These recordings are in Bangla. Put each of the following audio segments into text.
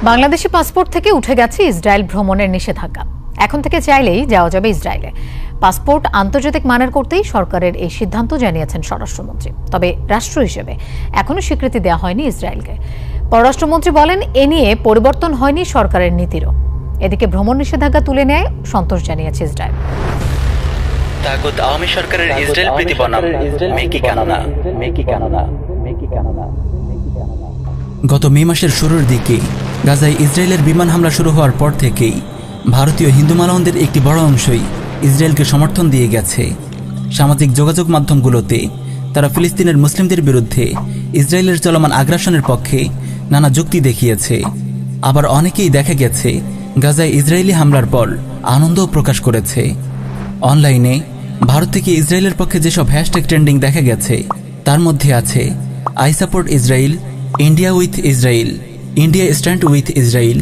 বাংলাদেশি পাসপোর্ট থেকে উঠে গেছে ইসরায়েল ভ্রমণের নিষেধাজ্ঞা। এখন থেকে চাইলেই যাওয়া যাবে ইসরায়েলে। পাসপোর্ট আন্তর্জাতিক মানের করতেই সরকারের এই সিদ্ধান্ত জানিয়েছেন স্বরাষ্ট্রমন্ত্রী। তবে রাষ্ট্র হিসেবে এখনো স্বীকৃতি দেওয়া হয়নি ইসরায়েলকে। পররাষ্ট্রমন্ত্রী বলেন, এ নিয়ে পরিবর্তন হয়নি সরকারের নীতিরও। এদিকে ভ্রমণ নিষেধাজ্ঞা তুলে নেয় সন্তোষ জানিয়েছে ইসরায়েল। তাগুত আওয়ামী সরকারের ইসরায়েল প্রীতি বনাম মেকি কানানা। গত মে মাসের শুরুর দিকে গাজায় ইসরায়েলের বিমান হামলা শুরু হওয়ার পর থেকেই ভারতীয় হিন্দু মালাহনদের একটি বড় অংশই ইসরায়েলকে সমর্থন দিয়ে গেছে। সামাজিক যোগাযোগ মাধ্যমগুলোতে তারা ফিলিস্তিনের মুসলিমদের বিরুদ্ধে ইসরায়েলের চলমান আগ্রাসনের পক্ষে নানা যুক্তি দেখিয়েছে। আবার অনেকেই দেখা গেছে গাজায় ইসরায়েলি হামলার পর আনন্দও প্রকাশ করেছে। অনলাইনে ভারত থেকে ইসরায়েলের পক্ষে যেসব হ্যাশট্যাগ ট্রেন্ডিং দেখা গেছে তার মধ্যে আছে I support Israel, India with Israel, India stand with Israel,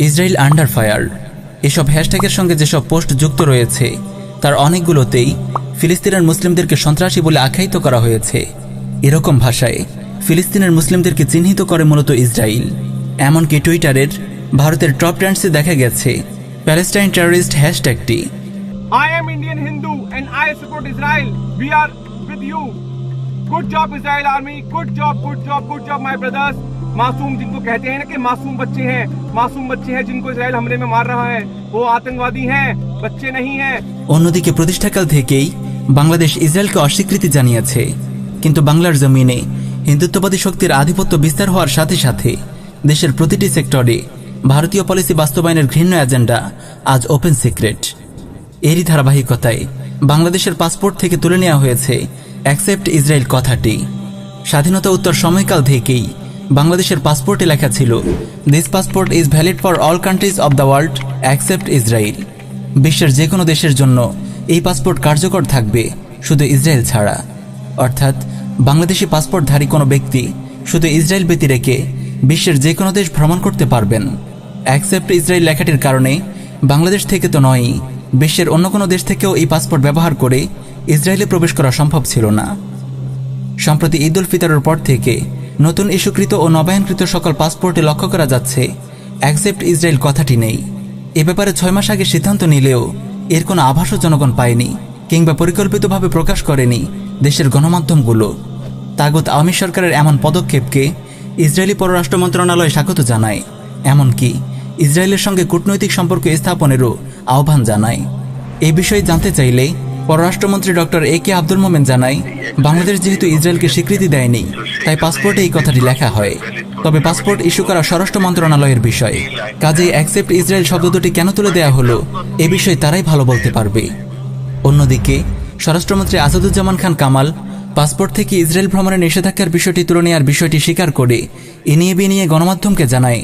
Israel under fire. এসব হ্যাশট্যাগের সঙ্গে যেসব পোস্ট যুক্ত রয়েছে তার অনেকগুলোতেই ফিলিস্তিনের মুসলিমদেরকে সন্ত্রাসী বলে আখ্যায়িত করা হয়েছে। এরকম ভাষায় ফিলিস্তিনের মুসলিমদেরকে চিহ্নিত করে মূলত ইসরায়েল। এমনকি টুইটারের ভারতের টপ ট্রেন্ডসে দেখা গেছে প্যালেস্টাইন টেররিস্ট হ্যাশট্যাগটি। I am Indian Hindu and I support Israel. We are with you. Good job Israel Army. Good job my brothers. मासूम जिनको कहते हैं ना कि मासूम बच्चे हैं जिनको इजराइल हमले में मार रहा है, वो आतंकवादी हैं, बच्चे नहीं हैं। অন্যদিকে প্রতিষ্ঠাকাল থেকেই বাংলাদেশ ইসরায়েলকে অস্বীকৃতি জানিয়েছে। কিন্তু বাংলার জমিনে হিন্দুত্ববাদী শক্তির আধিপত্য বিস্তার হওয়ার সাথে সাথে দেশের প্রতিটি সেক্টরে ভারতীয় পলিসি বাস্তবায়নের ঘৃণ্য এজেন্ডা আজ ওপেন সিক্রেট। এরই ধারাবাহিকতায় বাংলাদেশের পাসপোর্ট থেকে তুলে নেওয়া হয়েছে অ্যাকসেপ্ট ইসরায়েল কথাটি। স্বাধীনতা উত্তর সময়কাল থেকেই বাংলাদেশের পাসপোর্টে লেখা ছিল, this passport is valid for all countries of the world accept Israel. বিশ্বের যে কোনো দেশের জন্য এই পাসপোর্ট কার্যকর থাকবে, শুধু ইসরায়েল ছাড়া। অর্থাৎ বাংলাদেশি পাসপোর্টধারী কোনো ব্যক্তি শুধু ইসরায়েল ব্যতী রেখে বিশ্বের যে কোনো দেশ ভ্রমণ করতে পারবেন। অ্যাকসেপ্ট ইসরায়েল লেখাটির কারণে বাংলাদেশ থেকে তো নয়ই, বিশ্বের অন্য কোনো দেশ থেকেও এই পাসপোর্ট ব্যবহার করে ইসরায়েলে প্রবেশ করা সম্ভব ছিল না। সম্প্রতি ঈদ উল ফিতরের পর থেকে নতুন ইস্যুকৃত ও নবায়নকৃত সকল পাসপোর্টে লক্ষ্য করা যাচ্ছে অ্যাকসেপ্ট ইসরায়েল কথাটি নেই। এ ব্যাপারে 6 মাস আগে সিদ্ধান্ত নিলেও এর কোনো আভাসও জনগণ পায়নি কিংবা পরিকল্পিতভাবে প্রকাশ করেনি দেশের গণমাধ্যমগুলো। তাগুত আওয়ামী সরকারের এমন পদক্ষেপকে ইসরায়েলি পররাষ্ট্র মন্ত্রণালয় স্বাগত জানায়, এমনকি ইসরায়েলের সঙ্গে কূটনৈতিক সম্পর্ক স্থাপনেরও আহ্বান জানায়। এই বিষয়ে জানতে চাইলে পররাষ্ট্রমন্ত্রী ডক্টর এ কে আব্দুল মোমেন জানায়, বাংলাদেশ যেহেতু ইসরায়েলকে স্বীকৃতি দেয়নি তাই পাসপোর্টে এই কথাটি লেখা হয়। তবে পাসপোর্ট ইস্যু করা স্বরাষ্ট্র মন্ত্রণালয়ের বিষয়, কাজেই অ্যাকসেপ্ট ইসরায়েল শব্দ দুটি কেন তুলে দেওয়া হলো এ বিষয়ে তারাই ভালো বলতে পারবে। অন্যদিকে স্বরাষ্ট্রমন্ত্রী আসাদুজ্জামান খান কামাল পাসপোর্ট থেকে ইসরায়েল ভ্রমণের নিষেধাজ্ঞার বিষয়টি তুলে নেওয়ার বিষয়টি স্বীকার করে এ নিয়ে গণমাধ্যমকে জানায়,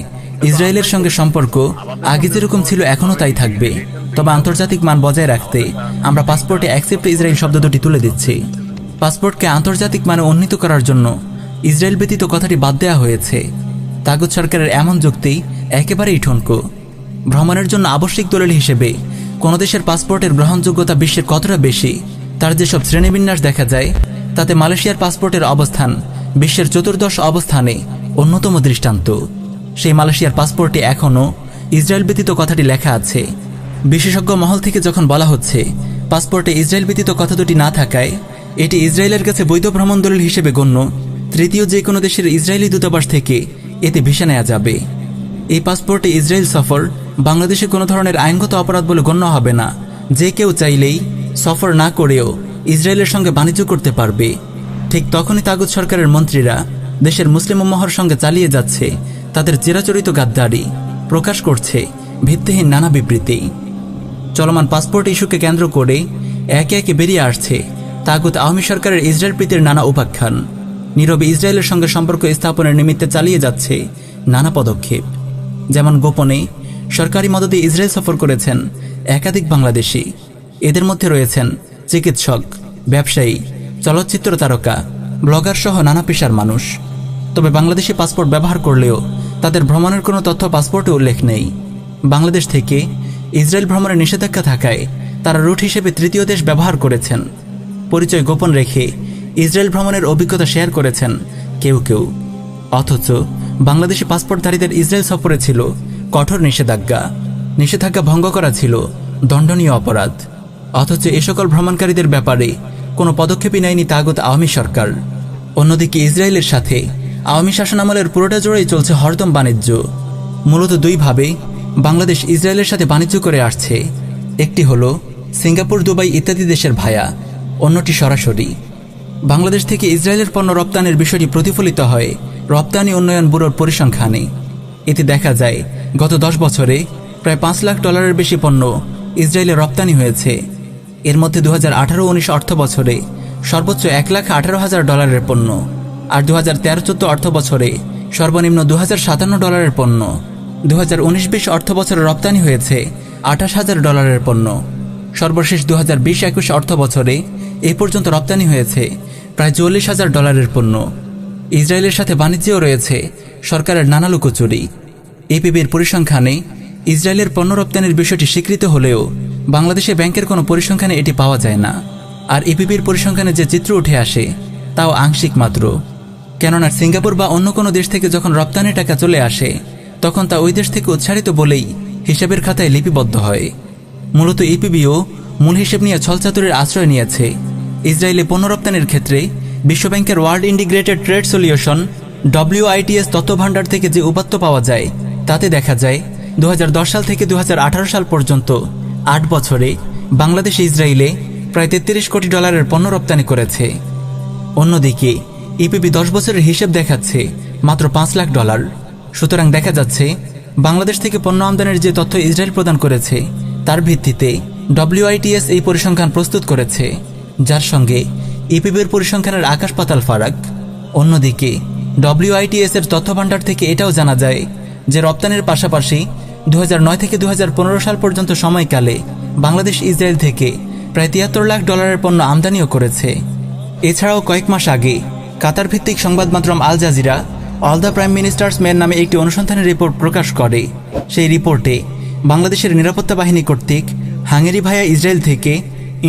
ইসরায়েলের সঙ্গে সম্পর্ক আগে যেরকম ছিল এখনও তাই থাকবে। তবে আন্তর্জাতিক মান বজায় রাখতে আমরা পাসপোর্টে অ্যাকসেপ্ট ইসরায়েল শব্দ দুটি তুলে দিচ্ছি। পাসপোর্টকে আন্তর্জাতিক মানে উন্নীত করার জন্য ইসরায়েল ব্যতীত কথাটি বাদ দেওয়া হয়েছে। তাগুত সরকারের এমন যুক্তি একেবারেই ঠুনকো। ভ্রমণের জন্য আবশ্যিক দলিল হিসেবে কোনো দেশের পাসপোর্টের গ্রহণযোগ্যতা বিশ্বের কতটা বেশি তার যেসব শ্রেণীবিন্যাস দেখা যায়, তাতে মালয়েশিয়ার পাসপোর্টের অবস্থান বিশ্বের 14শ অবস্থানে অন্যতম দৃষ্টান্ত। সেই মালয়েশিয়ার পাসপোর্টে এখনও ইসরায়েল ব্যতীত কথাটি লেখা আছে। বিশেষজ্ঞ মহল থেকে যখন বলা হচ্ছে পাসপোর্টে ইসরায়েল ব্যতীত কথা দুটি না থাকায় এটি ইসরায়েলের কাছে বৈধ ভ্রমণ দলিল হিসেবে গণ্য, তৃতীয় যে কোনো দেশের ইসরায়েলি দূতাবাস থেকে এতে ভিসা নেওয়া যাবে। এই পাসপোর্টে ইসরায়েল সফর বাংলাদেশে কোনো ধরনের আইনগত অপরাধ বলে গণ্য হবে না। যে কেউ চাইলেই সফর না করেও ইসরায়েলের সঙ্গে বাণিজ্য করতে পারবে। ঠিক তখনই তাগুত সরকারের মন্ত্রীরা দেশের মুসলিম উম্মাহর সঙ্গে চালিয়ে যাচ্ছে তাদের চিরাচরিত গাদ্দারি, প্রকাশ করছে ভিত্তিহীন নানা বিবৃতি। চলমান পাসপোর্ট ইস্যুকে কেন্দ্র করে একে একে বেরিয়ে আসছে তাগুত আওয়ামী সরকারের ইসরায়েল প্রীতির নানা উপাখ্যান। নীরবে ইসরায়েলের সঙ্গে সম্পর্ক স্থাপনের নিমিত্তে চালিয়ে যাচ্ছে নানা পদক্ষেপ। যেমন গোপনে সরকারি মদদে ইসরায়েল সফর করেছেন একাধিক বাংলাদেশি। এদের মধ্যে রয়েছেন চিকিৎসক, ব্যবসায়ী, চলচ্চিত্র তারকা, ব্লগার সহ নানা পেশার মানুষ। তবে বাংলাদেশি পাসপোর্ট ব্যবহার করলেও তাদের ভ্রমণের কোনো তথ্য পাসপোর্টে উল্লেখ নেই। বাংলাদেশ থেকে ইসরায়েল ভ্রমণের নিষেধাজ্ঞা থাকায় তারা রুট হিসেবে তৃতীয় দেশ ব্যবহার করেছেন। পরিচয় গোপন রেখে ইসরায়েল ভ্রমণের অভিজ্ঞতা শেয়ার করেছেন কেউ। অথচ বাংলাদেশি পাসপোর্টধারীদের ইসরায়েল সফরে ছিল কঠোর নিষেধাজ্ঞা। নিষেধাজ্ঞা ভঙ্গ করা ছিল দণ্ডনীয় অপরাধ। অথচ এ সকল ভ্রমণকারীদের ব্যাপারে কোনো পদক্ষেপই নেয়নি তাগুত আওয়ামী সরকার। অন্যদিকে ইসরায়েলের সাথে আওয়ামী শাসনামলের পুরোটা জুড়েই চলছে হরদম বাণিজ্য। মূলত দুইভাবে বাংলাদেশ ইসরায়েলের সাথে বাণিজ্য করে আসছে। একটি হলো সিঙ্গাপুর, দুবাই ইত্যাদি দেশের ভায়া, অন্যটি সরাসরি। বাংলাদেশ থেকে ইসরায়েলের পণ্য রপ্তানির বিষয়টি প্রতিফলিত হয় রপ্তানি উন্নয়ন ব্যুরোর পরিসংখ্যানে। এতে দেখা যায় গত 10 বছরে প্রায় $5 লাখ বেশি পণ্য ইসরায়েলে রপ্তানি হয়েছে। এর মধ্যে 2018-19 অর্থ বছরে সর্বোচ্চ $1,18,000 পণ্য, আর 2013-14 অর্থ বছরে সর্বনিম্ন $2,057 পণ্য। 2019-20 অর্থ বছরে রপ্তানি হয়েছে $28,000 পণ্য। সর্বশেষ 2020-21 অর্থ বছরে এই পর্যন্ত রপ্তানি হয়েছে প্রায় $40,000 পণ্য। ইসরায়েলের সাথে বাণিজ্যেও রয়েছে সরকারের নানা লুকোচুরি। এপিবির পরিসংখ্যানে ইসরায়েলের পণ্য রপ্তানির বিষয়টি স্বীকৃত হলেও বাংলাদেশে ব্যাংকের কোনো পরিসংখ্যানে এটি পাওয়া যায় না। আর এপিবির পরিসংখ্যানে যে চিত্র উঠে আসে তাও আংশিক মাত্র। কেননা সিঙ্গাপুর বা অন্য কোনো দেশ থেকে যখন রপ্তানি টাকা চলে আসে তখন তা ওই দেশ থেকে উৎসারিত বলেই হিসাবের খাতায় লিপিবদ্ধ হয়। মূলত ইপিবিও মূল হিসেব নিয়ে ছলচাতুরের আশ্রয় নিয়েছে। ইসরায়েলে পণ্য রপ্তানির ক্ষেত্রে বিশ্বব্যাংকের world integrated trade solution WITS তথ্য ভাণ্ডার থেকে যে উপাত্ত পাওয়া যায় তাতে দেখা যায় 2010 সাল থেকে 2018 সাল পর্যন্ত 8 বছরে বাংলাদেশ ইসরায়েলে প্রায় $33 কোটি পণ্য রপ্তানি করেছে। অন্যদিকে ইপিবি 10 বছরের হিসেব দেখাচ্ছে মাত্র $5 লাখ। সুতরাং দেখা যাচ্ছে বাংলাদেশ থেকে পণ্য আমদানির যে তথ্য ইসরায়েল প্রদান করেছে তার ভিত্তিতে WITS এই পরিসংখ্যান প্রস্তুত করেছে, যার সঙ্গে ইপিবির পরিসংখ্যানের আকাশ পাতাল ফারাক। অন্যদিকে WITS এর তথ্য ভাণ্ডার থেকে এটাও জানা যায় যে রপ্তানির পাশাপাশি 2009 থেকে 2015 সাল পর্যন্ত সময়কালে বাংলাদেশ ইসরায়েল থেকে প্রায় $73 লাখ পণ্য আমদানিও করেছে। এছাড়াও কয়েক মাস আগে কাতার ভিত্তিক সংবাদ মাধ্যম Al Jazeera all the prime minister's men নামে একটি অনুসন্ধানী রিপোর্ট প্রকাশ করে। সেই রিপোর্টে বাংলাদেশের নিরাপত্তা বাহিনী কর্তৃক হাঙ্গেরি ভায়া ইসরায়েল থেকে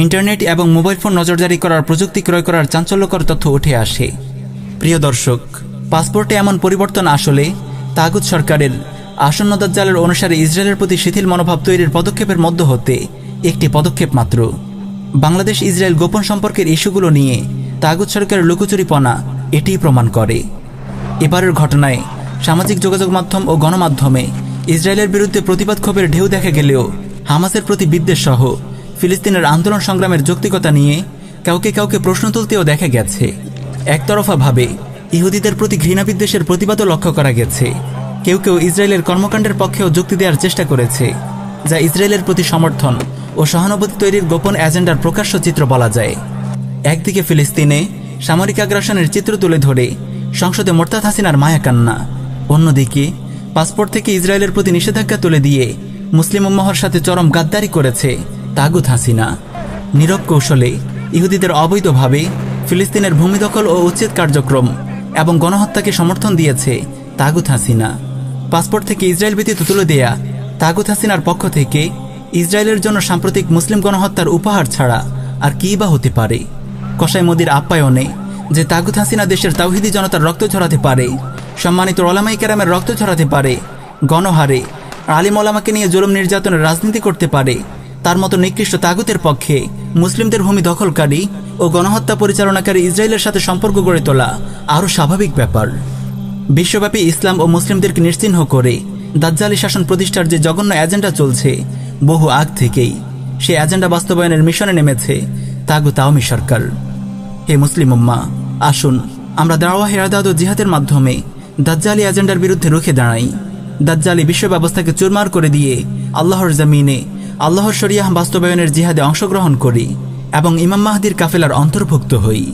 ইন্টারনেট এবং মোবাইল ফোন নজরদারি করার প্রযুক্তি ক্রয় করার চাঞ্চল্যকর তথ্য উঠে আসে। প্রিয় দর্শক, পাসপোর্টে এমন পরিবর্তন আসলে তাগুত সরকারের আসন্ন দাজ্জালের অনুসারে ইসরায়েলের প্রতি শিথিল মনোভাব তৈরির পদক্ষেপের মধ্য হতে একটি পদক্ষেপ মাত্র। বাংলাদেশ ইসরায়েল গোপন সম্পর্কের ইস্যুগুলো নিয়ে তাগুত সরকারের লুকোচুরিপনা এটিই প্রমাণ করে। এবারের ঘটনায় সামাজিক যোগাযোগ মাধ্যম ও গণমাধ্যমে ইসরায়েলের বিরুদ্ধে প্রতিবাদ ক্ষোভের ঢেউ দেখা গেলেও হামাসের প্রতি বিদ্বেষ সহ ফিলিস্তিনের আন্দোলন সংগ্রামের যৌক্তিকতা নিয়ে কাউকে কাউকে প্রশ্ন তুলতেও দেখা গেছে। একতরফাভাবে ইহুদিদের প্রতি ঘৃণা বিদ্বেষের প্রতিবাদও লক্ষ্য করা গেছে। কেউ কেউ ইসরায়েলের কর্মকাণ্ডের পক্ষেও যুক্তি দেওয়ার চেষ্টা করেছে, যা ইসরায়েলের প্রতি সমর্থন ও সহানুভূতি তৈরির গোপন এজেন্ডার প্রকাশ্য চিত্র বলা যায়। একদিকে ফিলিস্তিনে সামরিক আগ্রাসনের চিত্র তুলে ধরে সংসদে মোরতাদ হাসিনার মায়াকান্না, অন্যদিকে পাসপোর্ট থেকে ইসরায়েলের প্রতি নিষেধাজ্ঞা তুলে দিয়ে মুসলিম উম্মাহর সাথে চরম গাদ্দারি করেছে তাগুত হাসিনা। নীরব কৌশলে ইহুদিদের অবৈধভাবে ফিলিস্তিনের ভূমি দখল ও উচ্ছেদ কার্যক্রম এবং গণহত্যাকে সমর্থন দিয়েছে তাগুত হাসিনা। পাসপোর্ট থেকে ইসরায়েল ব্যতীত তুলে দেয়া তাগুত হাসিনার পক্ষ থেকে ইসরায়েলের জন্য সাম্প্রতিক মুসলিম গণহত্যার উপহার ছাড়া আর কী বা হতে পারে? কসাই মোদির আপ্যায়নে যে তাগুত হাসিনা দেশের তাওহিদি জনতার রক্ত ঝরাতে পারে, সম্মানিত ওলামায়ে কেরামের রক্ত ঝরাতে পারে, গণহারে আলিম ওলামাকে নিয়ে জুলুম নির্যাতনের রাজনীতি করতে পারে, তার মতো নিকৃষ্ট তাগুতের পক্ষে মুসলিমদের ভূমি দখলকারী ও গণহত্যা পরিচালনাকারী ইসরায়েলের সাথে সম্পর্ক গড়ে তোলা আরও স্বাভাবিক ব্যাপার। বিশ্বব্যাপী ইসলাম ও মুসলিমদেরকে নিশ্চিহ্ন করে দাজ্জালি শাসন প্রতিষ্ঠার যে জঘন্য এজেন্ডা চলছে বহু আগ থেকেই, সে এজেন্ডা বাস্তবায়নের মিশনে নেমেছে তাগুত আওয়ামী সরকার। হে মুসলিম উম্মাহ, আসুন আমরা দাওয়া ইরশাদ ও জিহাদের মাধ্যমে দাজ্জালি এজেন্ডার বিরুদ্ধে রুখে দাঁড়াই। দাজ্জালি বিশ্ব ব্যবস্থাকে চুরমার করে দিয়ে আল্লাহর জমিনে আল্লাহর শরিয়াহ বাস্তবায়নের জিহাদে অংশগ্রহণ করি এবং ইমাম মাহদির কাফেলার অন্তর্ভুক্ত হই।